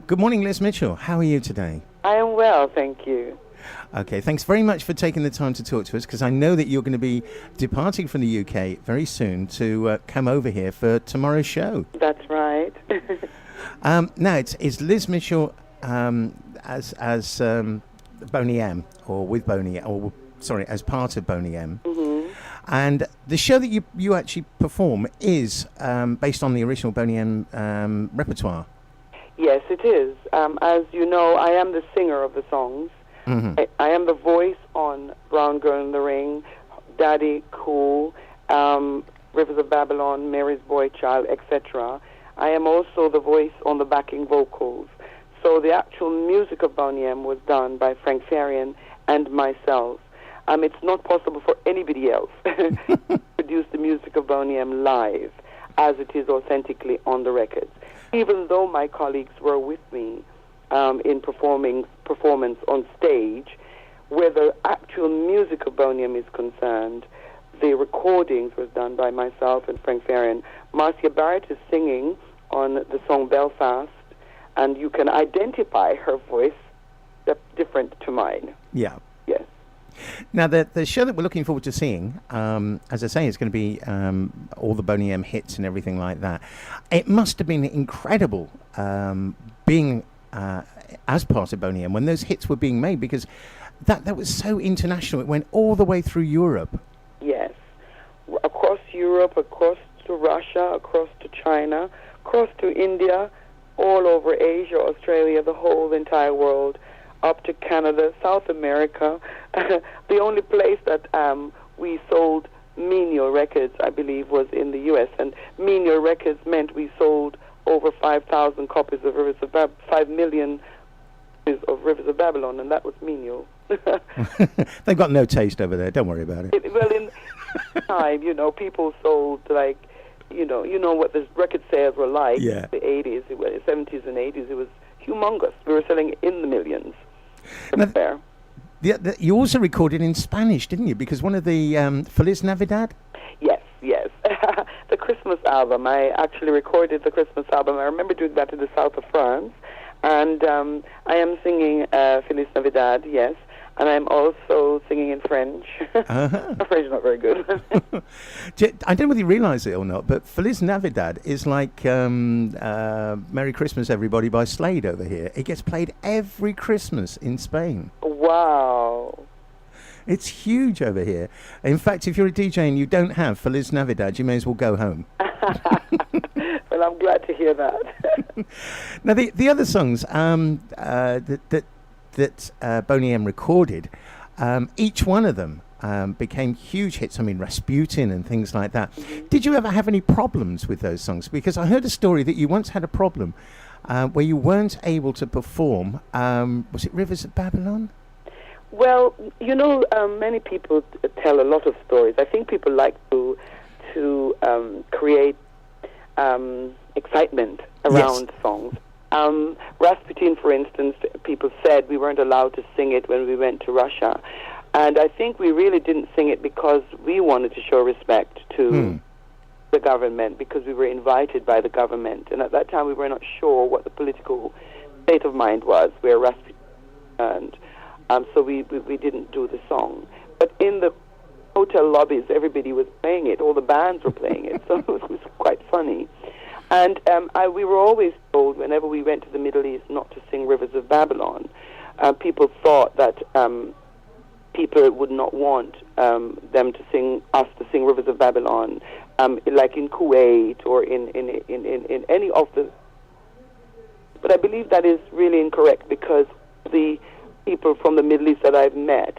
Good morning, Liz Mitchell. How are you today? I am well, thank you. Okay, thanks very much for taking the time to talk to us, because I know that you're going to be departing from the UK very soon to come over here for tomorrow's show. That's right. Now, it's Liz Mitchell as Boney M, or with Boney, or sorry, as part of Boney M. Mm-hmm. And the show that you actually perform is based on the original Boney M repertoire. Yes, it is. As you know, I am the singer of the songs. Mm-hmm. I am the voice on Brown Girl in the Ring, Daddy Cool, Rivers of Babylon, Mary's Boy Child, etc. I am also the voice on the backing vocals. So the actual music of Boney M was done by Frank Farian and myself. It's not possible for anybody else to produce the music of Boney M live as it is authentically on the records. Even though my colleagues were with me in performance on stage, where the actual music of Boney M is concerned, the recordings was done by myself and Frank Farian. Marcia Barrett is singing on the song Belfast, and you can identify her voice different to mine. Yeah. Yes. Now, the show that we're looking forward to seeing, as I say, is going to be all the Boney M hits and everything like that. It must have been incredible being as part of Boney M when those hits were being made, because that was so international. It went all the way through Europe. Yes. Across Europe, across to Russia, across to China, across to India, all over Asia, Australia, the whole entire world, up to Canada, South America. The only place that we sold menial records, I believe, was in the U.S. And menial records meant we sold over 5,000 copies of 5 million copies of Rivers of Babylon, and that was menial. They've got no taste over there. Don't worry about it. Well, in time, people sold you know what the record sales were like. Yeah. The 80s, the 70s and 80s. It was humongous. We were selling in the millions. Now, you also recorded in Spanish, didn't you? Because one of the Feliz Navidad? Yes. The Christmas album. I actually recorded the Christmas album. I remember doing that in the south of France. And I am singing Feliz Navidad, yes. And I'm also singing in French. Uh-huh. My French is not very good. I don't know whether you realise it or not, but Feliz Navidad is like Merry Christmas Everybody by Slade over here. It gets played every Christmas in Spain. Wow. It's huge over here. In fact, if you're a DJ and you don't have Feliz Navidad, you may as well go home. Well, I'm glad to hear that. Now, the other songs that Boney M recorded, each one of them became huge hits. I mean, Rasputin and things like that. Mm-hmm. Did you ever have any problems with those songs? Because I heard a story that you once had a problem where you weren't able to perform. Was it Rivers of Babylon? Well, many people tell a lot of stories. I think people like to create excitement around songs. Rasputin, for instance, people said we weren't allowed to sing it when we went to Russia. And I think we really didn't sing it because we wanted to show respect to the government, because we were invited by the government. And at that time, we were not sure what the political state of mind was where Rasputin turned. So we didn't do the song. But in the hotel lobbies, everybody was playing it. All the bands were playing it. So it was quite funny. And we were always told, whenever we went to the Middle East, not to sing Rivers of Babylon. People thought that people would not want us to sing Rivers of Babylon, like in Kuwait or in any of the... But I believe that is really incorrect, because the people from the Middle East that I've met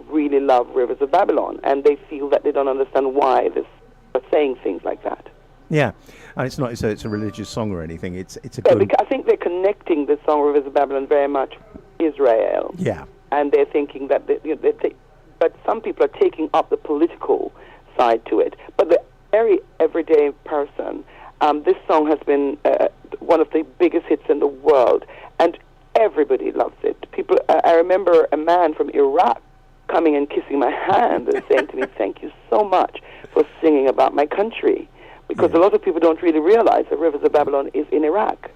really love Rivers of Babylon, and they feel that they don't understand why they're saying things like that. Yeah, and it's not as though it's a religious song or anything. It's a good... I think they're connecting the song Rivers of Babylon very much with Israel. Yeah. And they're thinking that... but some people are taking up the political side to it. But the very everyday person, this song has been one of the biggest hits in the world, and everybody loves it. People. I remember a man from Iraq coming and kissing my hand and saying to me, "Thank you so much for singing about my country." Because a lot of people don't really realize that Rivers of Babylon is in Iraq.